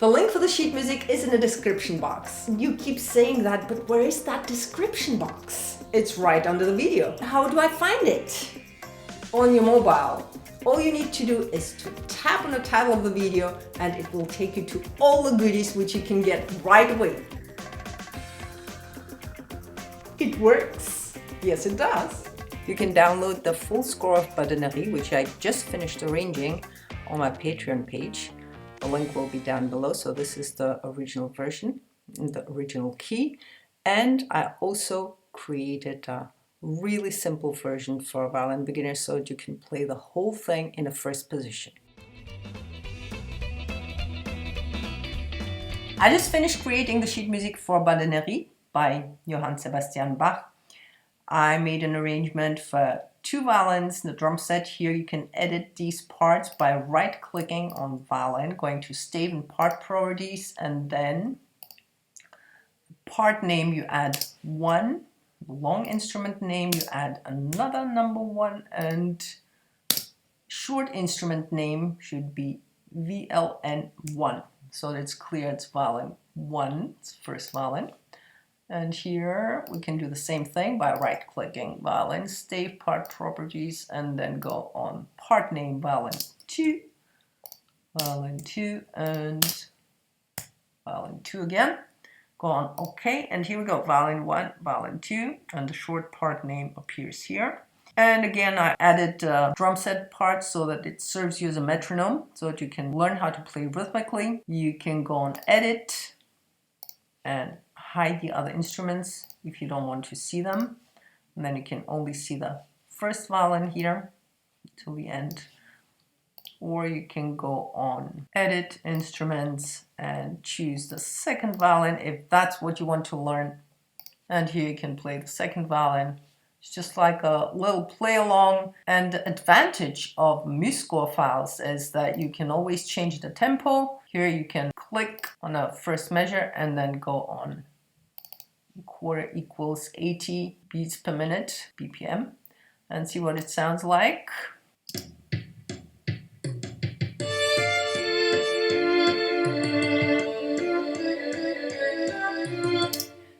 The link for the sheet music is in the description box. You keep saying that, but where is that description box? It's right under the video. How do I find it? On your mobile. All you need to do is to tap on the title of the video and it will take you to all the goodies which you can get right away. It works. Yes, it does. You can download the full score of Badenerie, which I just finished arranging, on my Patreon page. The link will be down below. So this is the original version, the original key. And I also created a really simple version for violin beginners so that you can play the whole thing in the first position. I just finished creating the sheet music for Badenerie by Johann Sebastian Bach. I made an arrangement for 2 violins, the drum set. Here you can edit these parts by right-clicking on violin, going to stave and part properties, and then part name you add 1, long instrument name you add another number 1, and short instrument name should be VLN1. So that it's clear it's violin 1, it's first violin. And here we can do the same thing by right-clicking violin, stave part properties, and then go on part name violin 2, and violin 2 again. Go on OK, and here we go, violin 1, violin 2, and the short part name appears here. And again, I added drum set parts so that it serves you as a metronome, so that you can learn how to play rhythmically. You can go on Edit and hide the other instruments if you don't want to see them. And then you can only see the first violin here till the end. Or you can go on Edit Instruments and choose the second violin if that's what you want to learn. And here you can play the second violin. It's just like a little play along. And the advantage of MuseScore files is that you can always change the tempo. Here you can click on the first measure and then go on quarter equals 80 beats per minute, BPM, and see what it sounds like.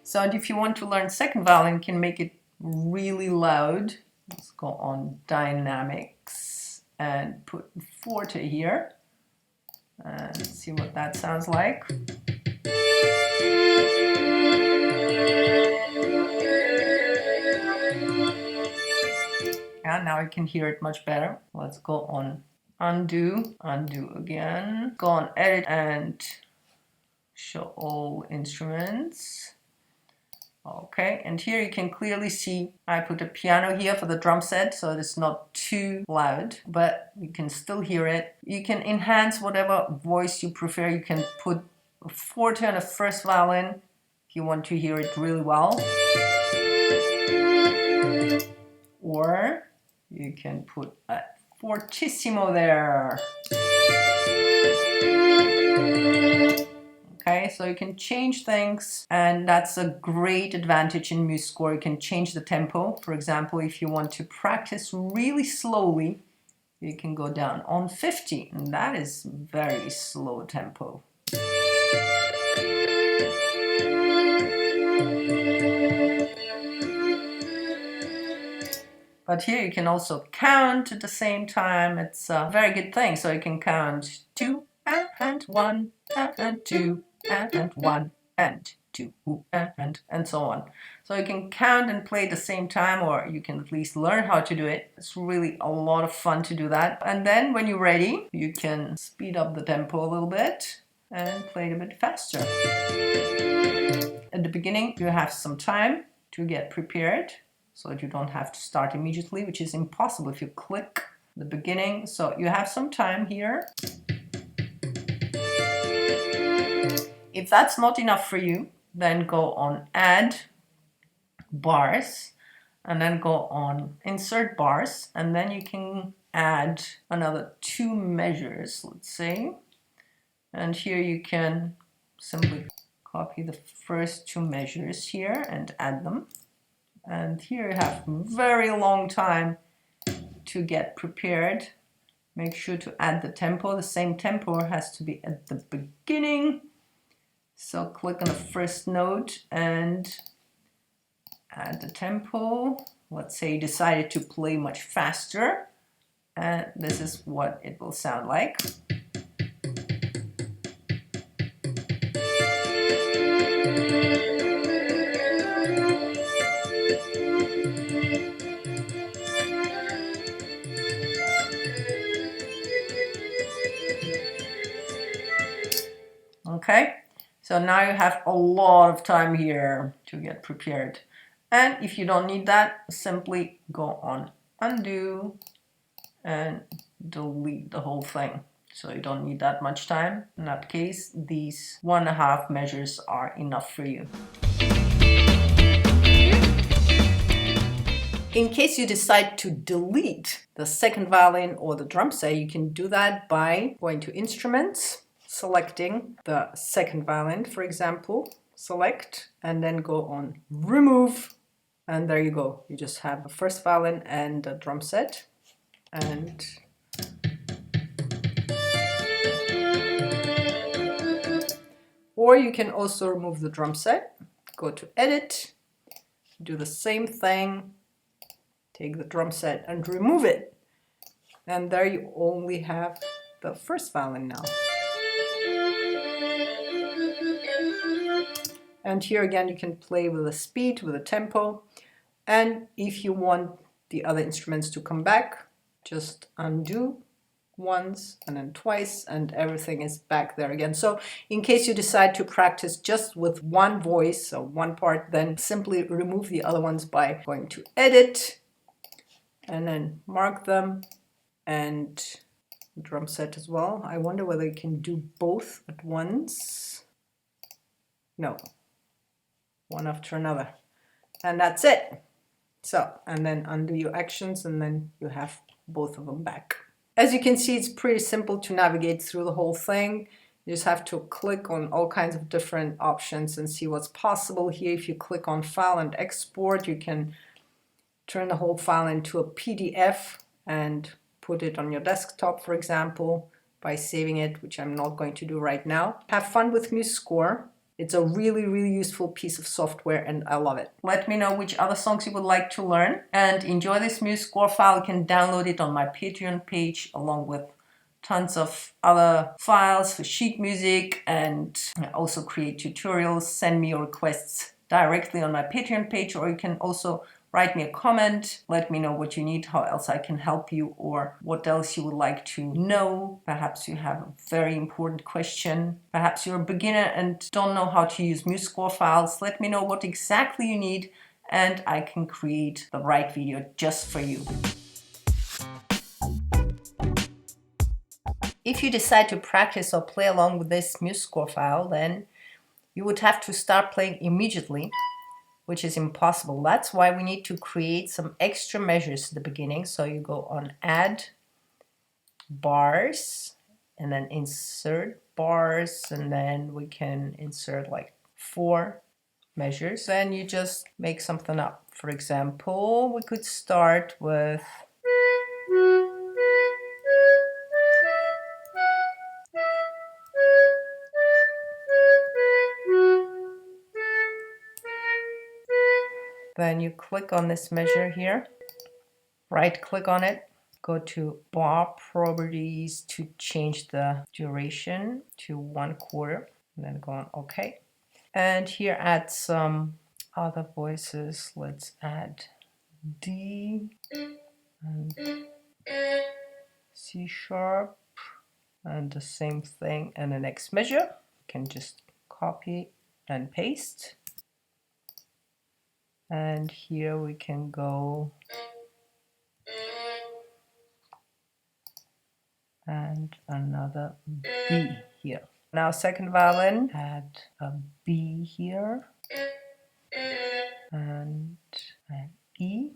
So if you want to learn second violin, you can make it really loud. Let's go on Dynamics and put Forte here and see what that sounds like. Yeah, now I can hear it much better. Let's go on Undo again. Go on Edit and show all instruments. Okay, and here you can clearly see I put a piano here for the drum set, so it's not too loud, but you can still hear it. You can enhance whatever voice you prefer. You can put a forte on the first violin if you want to hear it really well. Or you can put a fortissimo there. Okay, so you can change things, and that's a great advantage in MuseScore. You can change the tempo. For example, if you want to practice really slowly, you can go down on 50, and that is very slow tempo. But here you can also count at the same time. It's a very good thing. So you can count 2 and 1 and 2 and 1 and 2 and so on. So you can count and play at the same time, or you can at least learn how to do it. It's really a lot of fun to do that. And then when you're ready, you can speed up the tempo a little bit and play it a bit faster. At the beginning, you have some time to get prepared, so that you don't have to start immediately, which is impossible if you click the beginning. So you have some time here. If that's not enough for you, then go on Add Bars, and then go on Insert Bars, and then you can add another 2 measures, let's say. And here you can simply copy the first 2 measures here and add them. And here you have very long time to get prepared Make sure to add the tempo. The same tempo has to be at the beginning. So click on the first note and add the tempo. Let's say you decided to play much faster, and this is what it will sound like. Okay, so now you have a lot of time here to get prepared. And if you don't need that, simply go on undo and delete the whole thing. So you don't need that much time. In that case, these 1.5 measures are enough for you. In case you decide to delete the second violin or the drum set, you can do that by going to Instruments, selecting the second violin, for example, select, and then go on Remove, and there you go. You just have the first violin and the drum set, and or you can also remove the drum set, go to Edit, do the same thing, take the drum set and remove it. And there you only have the first violin now. And here again you can play with the speed, with the tempo. And if you want the other instruments to come back, just undo once and then twice, and everything is back there again. So in case you decide to practice just with one voice or one part, then simply remove the other ones by going to Edit and then mark them, and drum set as well. I wonder whether you can do both at once. No, one after another. And that's it. So, and then undo your actions, and then you have both of them back. As you can see, it's pretty simple to navigate through the whole thing. You just have to click on all kinds of different options and see what's possible here. If you click on File and Export, you can turn the whole file into a PDF and put it on your desktop, for example, by saving it, which I'm not going to do right now. Have fun with MuseScore. It's a really, really useful piece of software and I love it. Let me know which other songs you would like to learn and enjoy this MuseScore file. You can download it on my Patreon page along with tons of other files for sheet music, and I also create tutorials. Send me your requests directly on my Patreon page, or you can also write me a comment, let me know what you need, how else I can help you, or what else you would like to know. Perhaps you have a very important question. Perhaps you're a beginner and don't know how to use MuseScore files. Let me know what exactly you need and I can create the right video just for you. If you decide to practice or play along with this MuseScore file, then you would have to start playing immediately, which is impossible. That's why we need to create some extra measures at the beginning. So you go on Add, Bars, and then Insert Bars, and then we can insert like 4 measures. Then you just make something up. For example, we could start with then you click on this measure here, right click on it, go to bar properties to change the duration to 1/4, and then go on OK. And here add some other voices. Let's add D and C sharp and the same thing in the next measure. You can just copy and paste. And here we can go and another B here. Now second violin, add a B here and an E.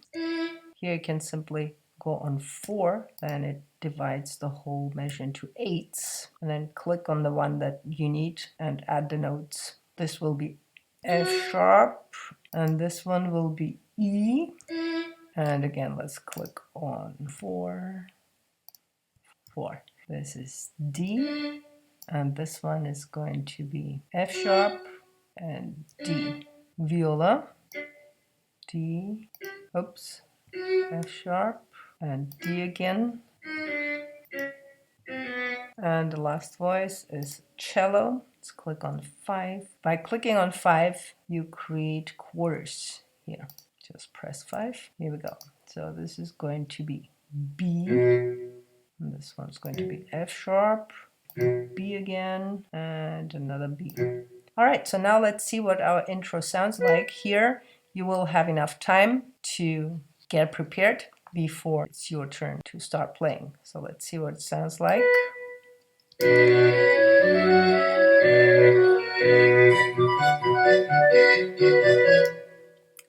Here you can simply go on 4, then it divides the whole measure into 8s, and then click on the one that you need and add the notes. This will be F sharp and this one will be E, and again let's click on 4, 4. This is D, and this one is going to be F sharp and D. Viola, D, oops, F sharp and D again. And the last voice is cello. Let's click on 5. By clicking on 5, you create quarters here. Just press 5. Here we go. So this is going to be B. And this one's going to be F sharp, B again, and another B. All right, so now let's see what our intro sounds like. Here, you will have enough time to get prepared before it's your turn to start playing. So let's see what it sounds like.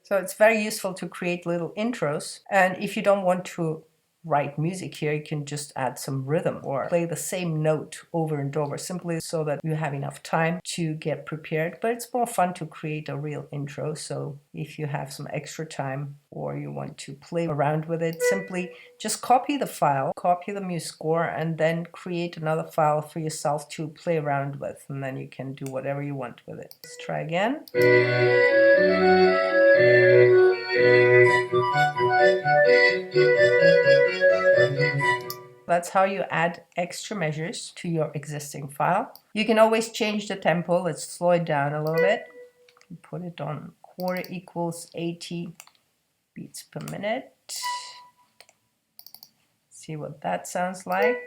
So it's very useful to create little intros. And if you don't want to write music here, you can just add some rhythm or play the same note over and over, simply so that you have enough time to get prepared. But it's more fun to create a real intro. So if you have some extra time or you want to play around with it, simply just copy the file, copy the MuseScore, and then create another file for yourself to play around with. And then you can do whatever you want with it. Let's try again. That's how you add extra measures to your existing file. You can always change the tempo. Let's slow it down a little bit. Put it on quarter equals 80 beats per minute. See what that sounds like.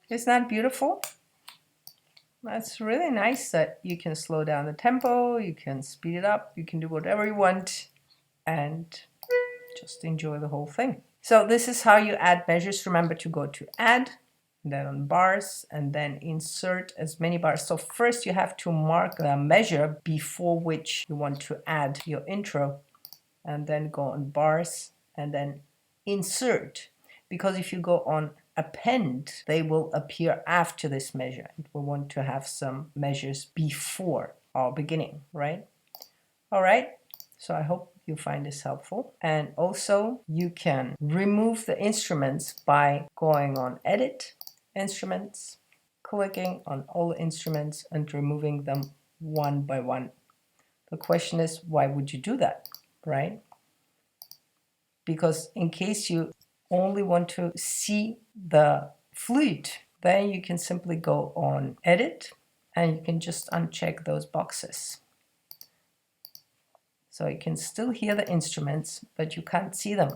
Isn't that beautiful? That's really nice that you can slow down the tempo, you can speed it up, you can do whatever you want and just enjoy the whole thing. So this is how you add measures. Remember to go to add, and then on bars, and then insert as many bars. So first you have to mark a measure before which you want to add your intro, and then go on bars and then insert. Because if you go on append, they will appear after this measure. We want to have some measures before our beginning, right? All right, so I hope you find this helpful. And also you can remove the instruments by going on Edit, Instruments, clicking on all the instruments and removing them one by one. The question is, why would you do that, right? Because in case you only want to see the flute, then you can simply go on Edit and you can just uncheck those boxes. So you can still hear the instruments, but you can't see them.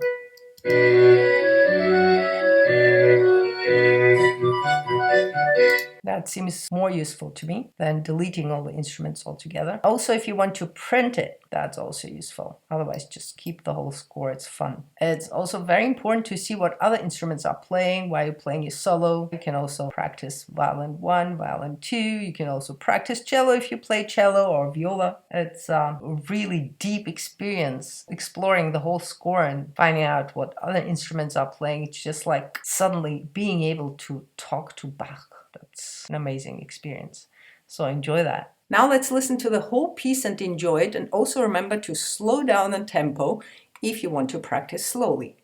That seems more useful to me than deleting all the instruments altogether. Also, if you want to print it, that's also useful. Otherwise, just keep the whole score. It's fun. It's also very important to see what other instruments are playing while you're playing your solo. You can also practice violin 1, violin 2. You can also practice cello if you play cello or viola. It's a really deep experience exploring the whole score and finding out what other instruments are playing. It's just like suddenly being able to talk to Bach. That's an amazing experience. So enjoy that. Now let's listen to the whole piece and enjoy it. And also remember to slow down the tempo if you want to practice slowly.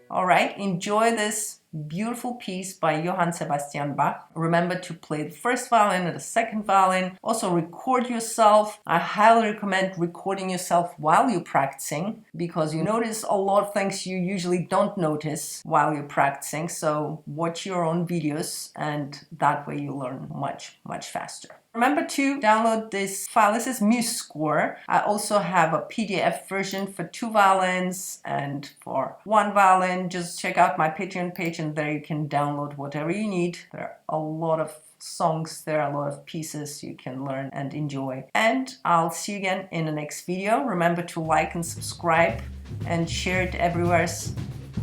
All right, enjoy this beautiful piece by Johann Sebastian Bach. Remember to play the first violin and the second violin. Also record yourself. I highly recommend recording yourself while you're practicing, because you notice a lot of things you usually don't notice while you're practicing. So watch your own videos, and that way you learn much faster. Remember to download this file. This is MuseScore. I also have a PDF version for 2 violins and for 1 violin. Just check out my Patreon page, and there you can download whatever you need. There are a lot of songs, there are a lot of pieces you can learn and enjoy. And I'll see you again in the next video. Remember to like and subscribe and share it everywhere.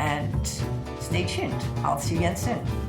And stay tuned. I'll see you again soon.